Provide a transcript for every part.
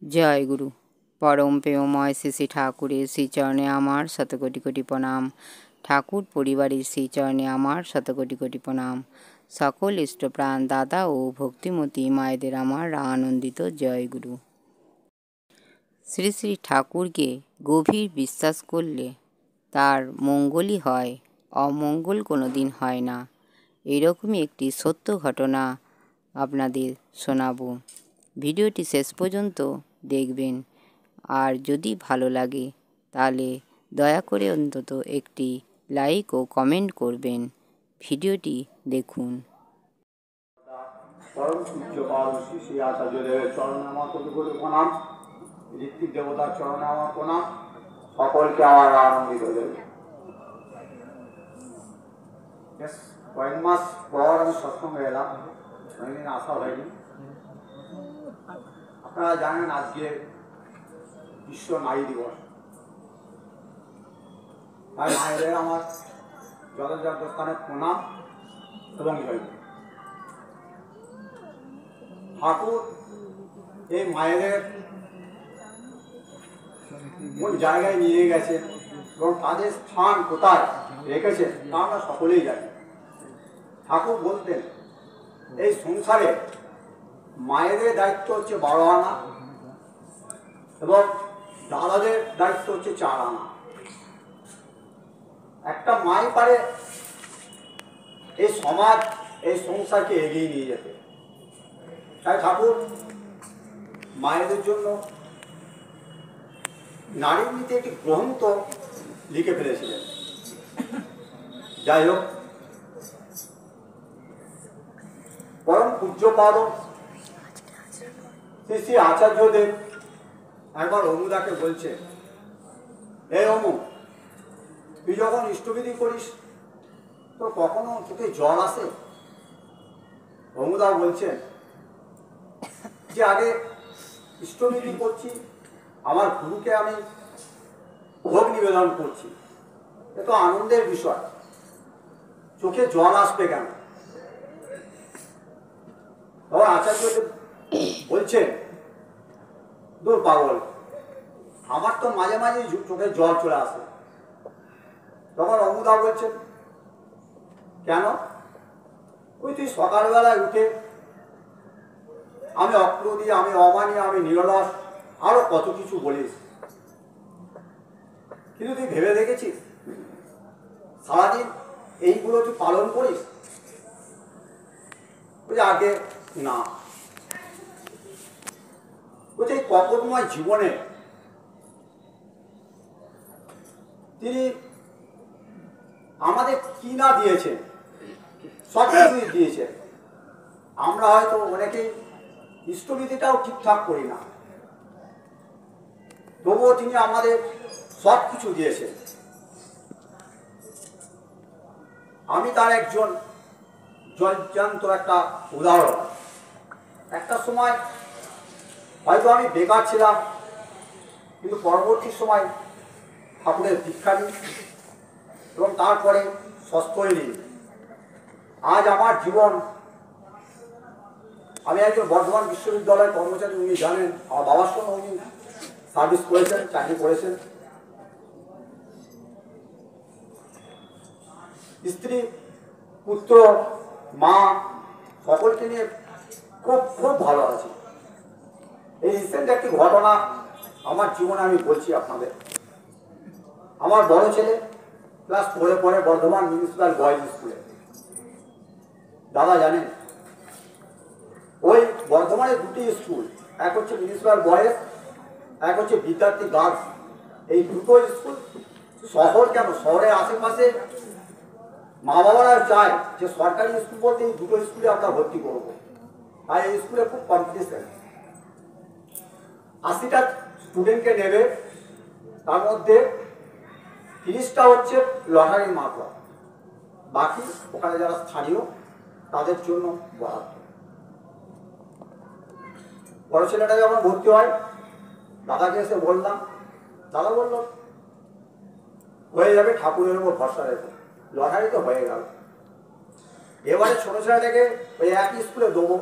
জয় গুরু। পরম প্রেমময় শ্রী শ্রী ঠাকুরের শ্রীচরণে আমার শতকোটি কোটি প্রণাম। ঠাকুর পরিবারের শ্রীচরণে আমার শতকোটি কোটি প্রণাম। সকল ইষ্টপ্রাণ দাদা ও ভক্তিমতী মায়েদের আমার আনন্দিত জয় গুরু। শ্রী শ্রী ঠাকুরকে গভীর বিশ্বাস করলে তার মঙ্গলই হয়, অমঙ্গল কোনো দিন হয় না। এরকমই একটি সত্য ঘটনা আপনাদের শোনাবো। ভিডিওটি শেষ পর্যন্ত দেখবেন, আর যদি ভালো লাগে তাহলে দয়া করে অন্তত একটি লাইক ও কমেন্ট করবেন। ভিডিওটি দেখুন। পরম পূজ্যপাল শ্রী শ্রী আচার্যদেবের চরণে আমার কোটি কোটি প্রণাম। ঋত্বিক দেবতার চরণে আমার প্রণাম। সকলকে আমার আনন্দিত দেবে। কয়েক মাস পর আমি সৎসঙ্গে এলাম, অনেকদিন আসা হয়নি। আপনারা জানেন আজকে বিশ্ব নারী দিবস। তাই মায়েদের আমার জলজাত স্থানে প্রণাম এবং জয়। ঠাকুর এই মায়েদের কোন জায়গায় নিয়ে গেছেন এবং তাদের স্থান কোথায় রেখেছেন তা আমরা সকলেই জানি। ঠাকুর বলতেন, এই সংসারে মায়েদের দায়িত্ব হচ্ছে 12 আনা এবং দাদাদের দায়িত্ব হচ্ছে 4 আনা। একটা মাই পারে এই সমাজ, এই সংসারকে এগিয়ে নিয়ে যেতে। তাই ঠাকুর মায়েদের জন্য নারীর নীতি একটি গ্রন্থ লিখে ফেলেছিলেন। যাই হোক, পরম পূজ্যপাদ শ্রী শ্রী আচার্যদেব একবার অমুদাকে বলছে, এই অমু, তুই যখন ইষ্টবিধি করিস তো কখনো চোখে জল আসে? অমুদা বলছেন যে আগে ইষ্টবিধি করছি, আমার গুরুকে আমি ভোগ নিবেদন করছি, এ তো আনন্দের বিষয়, চোখে জল আসবে কেন? তখন আচার্য বলছেন, দূর পাগল, আমার তো মাঝে মাঝে চোখে জল চলে আসে। তখন অমুদা বলছেন, কেন? ওই তুই সকালবেলায় উঠে আমি অক্রোধী, আমি অমানী, আমি নিরলস, আরো কত কিছু বলিস, কিন্তু তুই ভেবে দেখেছিস সারাদিন এইগুলো তুই পালন করিস? বলছে আগে না। বলছে এই কপটময় জীবনে তিনি আমাদের কি না দিয়েছেন, সব কিছুই দিয়েছেন। আমরা হয়তো অনেকেই ইষ্টবিধিটাও ঠিকঠাক করি না, তবুও তিনি আমাদের সব কিছু দিয়েছেন। আমি তার একজন জলজান্ত একটা উদাহরণ। একটা সময় হয়তো আমি বেকার ছিলাম, কিন্তু পরবর্তী সময় ঠাকুরের দীক্ষা নিই এবং তারপরে সস্তই নিই। আজ আমার জীবন, আমি একজন বর্ধমান বিশ্ববিদ্যালয়ের কর্মচারী, উনি জানেন, আমার বাবার সঙ্গে উনি সার্ভিস করেছেন, চাকরি করেছেন। স্ত্রী, পুত্র, মা সকলকে নিয়ে খুব খুব ভালো আছি। এই রিসেন্ট একটি ঘটনা আমার জীবনে আমি বলছি আপনাদের। আমার বড় ছেলে ক্লাস 4-এ পড়ে বর্ধমান মিউনিসিপ্যাল বয়েজ স্কুলে। দাদা জানেন, ওই বর্ধমানে দুটি স্কুল, এক হচ্ছে মিউনিসিপ্যাল বয়েজ, এক হচ্ছে বিদ্যার্থী গার্লস। এই দুটো স্কুল শহর কেন, শহরের আশেপাশে মা বাবারা চায় যে সরকারি স্কুল বলতে এই দুটো স্কুলে আমরা ভর্তি করবো। আর এই স্কুলে খুব কম্পিটিশন, 80টা স্টুডেন্টকে নেবে, তার মধ্যে 30টা হচ্ছে লটারির মারফত, বাকি ওখানে যারা স্থানীয় তাদের জন্য বরাদ্দ। বড় ছেলেটা যখন ভর্তি হয়, দাদাকে এসে বললাম, দাদা বলল হয়ে যাবে, ঠাকুরের উপর ভরসা রেখে, লটারি তো হয়ে গেল। এবারে ছোট ছেলেটাকে ওই একই স্কুলে দেবো,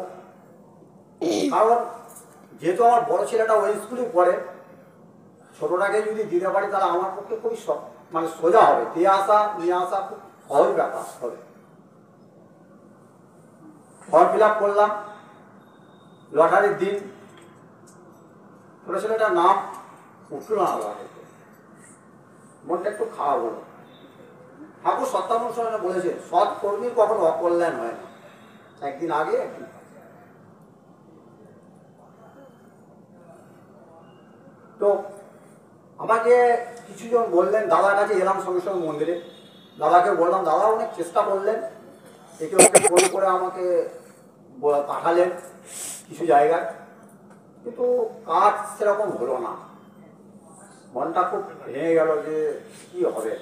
কারণ যেহেতু আমার বড় ছেলেটা ওই স্কুলেই পড়ে, ছোটটাকে যদি দিতে পারি তাহলে আমার পক্ষে খুবই মানে সোজা হবে, দিয়ে আসা নিয়ে আসা খুব সহজ ব্যাপার হবে। ফর্ম ফিল আপ করলাম, লটারির দিন ছোট ছেলেটার নাম উঠল না, লটারিতে মনটা একটু খারাপ হলো। ঠাকুর সত্যানুসরণে বলেছে সৎ কর্মীর কখনো অকল্যাণ হয় না, একদিন আগে একদিন। তো আমাকে কিছুজন বললেন, দাদার কাছে এলাম সঙ্গে সঙ্গে মন্দিরে, দাদাকে বললাম, দাদা অনেক চেষ্টা করলেন, একে ওকে ফোন করে আমাকে পাঠালেন কিছু জায়গায়, কিন্তু কাজ সেরকম হলো না। মনটা খুব ভেঙে গেল যে কি হবে।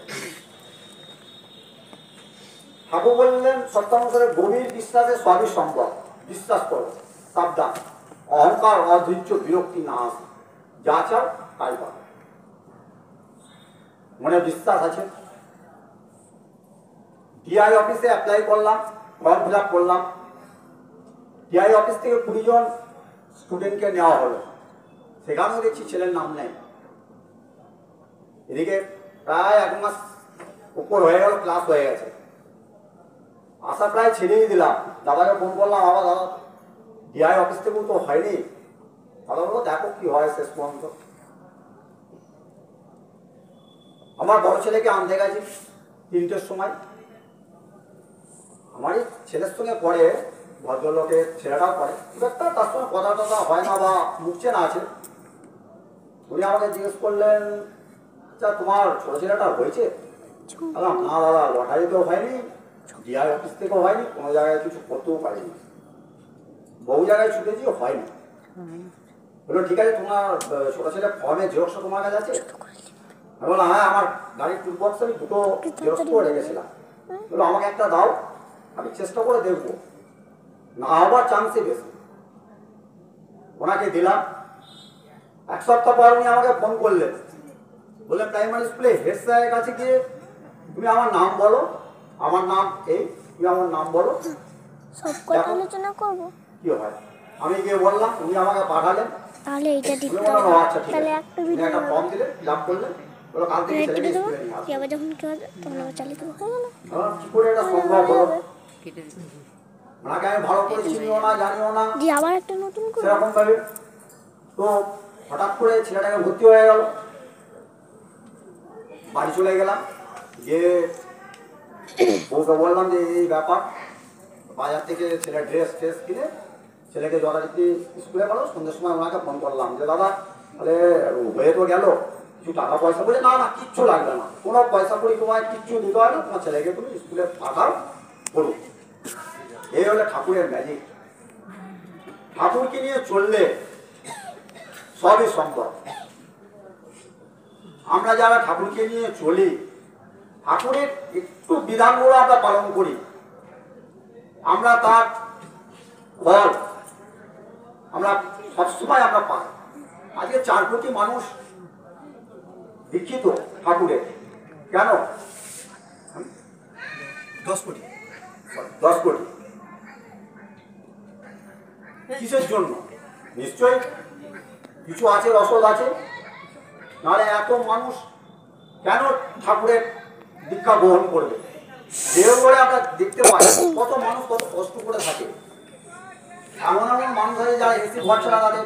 ঠাকুর বললেন সত্যানুসারে গভীর বিশ্বাসে সবই সম্ভব, বিশ্বাস করো, সাবধান, অহংকার অধৈর্য বিরক্তি না আসে, যা চাও তাই পাবে। মনে বিশ্বাস আছে। ডিআই অফিসে অ্যাপ্লাই করলাম, ফর্ম ফিল আপ করলাম। ডিআই অফিস থেকে 20 জন স্টুডেন্টকে নেওয়া হলো, সেখানেও দেখছি ছেলের নাম নেই। এদিকে প্রায় 1 মাস উপর হয়ে গেল, ক্লাস হয়ে গেছে, আশা প্রায় ছেড়েই দিলাম। দাদাকে ফোন করলাম, আবার দাদা ডিআই অফিস থেকেও তো হয়নি। দাদা বললো দেখো কি হয় শেষ পর্যন্ত। আমার বড় ছেলেকে আনতে গেছি 3টের সময়। আমারই ছেলের সঙ্গে পড়ে, ভদ্রলোকের ছেলেটাও পড়ে, খুব একটা তার সঙ্গে কথা টথা হয় না বা মুখ চেনা আছে। উনি আমাকে জিজ্ঞেস করলেন, আচ্ছা তোমার ছোট ছেলেটা হয়েছে? বললাম না দাদা, লটারিতেও হয়নি, ডিআই অফিস থেকেও হয়নি, কোনো জায়গায় কিছু করতেও পারিনি, বহু জায়গায় ছুটেছি হয়নি। বললো ঠিক আছে, তোমার ছোট ছেলে ফর্মে জেরক্স তোমার কাছে আছে? আমি বললাম হ্যাঁ, আমার গাড়ির টুল বক্সে আমি 2টো জেরক্স করে রেখেছিলাম। বললো আমাকে একটা দাও, আমি চেষ্টা করে দেখবো, না হবার চান্সই বেশি। ওনাকে দিলাম। 1 সপ্তাহ পর উনি আমাকে ফোন করলেন, বললেন প্রাইমারি স্কুলে হেড স্যারের কাছে গিয়ে তুমি আমার নাম বলো, আমার নাম এই, তুমি আমার নাম বলো, সব কথা আলোচনা করবো কি হয়। আমি গিয়ে বললাম, উনি আমাকে পাঠালেন। তাহলে এইটা দিতে বললাম হবে। আচ্ছা ঠিক তাহলে আছে, একটা উনি ভিডিও একটা ফর্ম দিলেন, ফিল আপ করলেন, বললো কাল থেকে ছেলেকে দেবো, স্কুলে নিয়ে আসবে। আবার যখন কি হবে তখন আবার চালিয়ে দেবো, হয়ে গেল। কি করে এটা সম্ভব হলো? কেটে দিতে ওনাকে আমি ভালো করে চিনিও না, জানিও না দি আবার একটা নতুন করে সেরকম ভাবে। তো হঠাৎ করে ছেলেটাকে ভর্তি হয়ে গেল। বাড়ি চলে গেলাম, গিয়ে বউকে বললাম যে এই ব্যাপার, বাজার থেকে ছেলের ড্রেস ট্রেস কিনে ছেলেকে যথারীতি স্কুলে গেল। সন্ধ্যের সময় ওনাকে ফোন করলাম যে দাদা তাহলে হয়ে তো গেল, কিছু টাকা পয়সা বলে, না না কিচ্ছু লাগবে না, কোনো পয়সা করি তোমায় কিচ্ছু দিতে হয় না, তোমার ছেলেকে তুমি স্কুলে পাঠাও বলুন। এই হলো ঠাকুরের ম্যাজিক। ঠাকুরকে নিয়ে চললে সবই সম্ভব। আমরা যারা ঠাকুরকে নিয়ে চলি, ঠাকুরের একটু বিধানগুলো আমরা পালন করি, আমরা তার ফল আমরা সবসময় আমরা পাই। আজকে 4 কোটি মানুষ দীক্ষিত ঠাকুরের, কেন? 10 কোটি, 10 কোটি কিসের জন্য? নিশ্চয়ই কিছু আছে, রসদ আছে, নাহলে এত মানুষ কেন ঠাকুরের দীক্ষা গ্রহণ করবে? দেওঘরে আমরা দেখতে পাই কত মানুষ কত কষ্ট করে থাকে। এমন এমন মানুষ আছে যারা এসি ঘর ছাড়া তাদের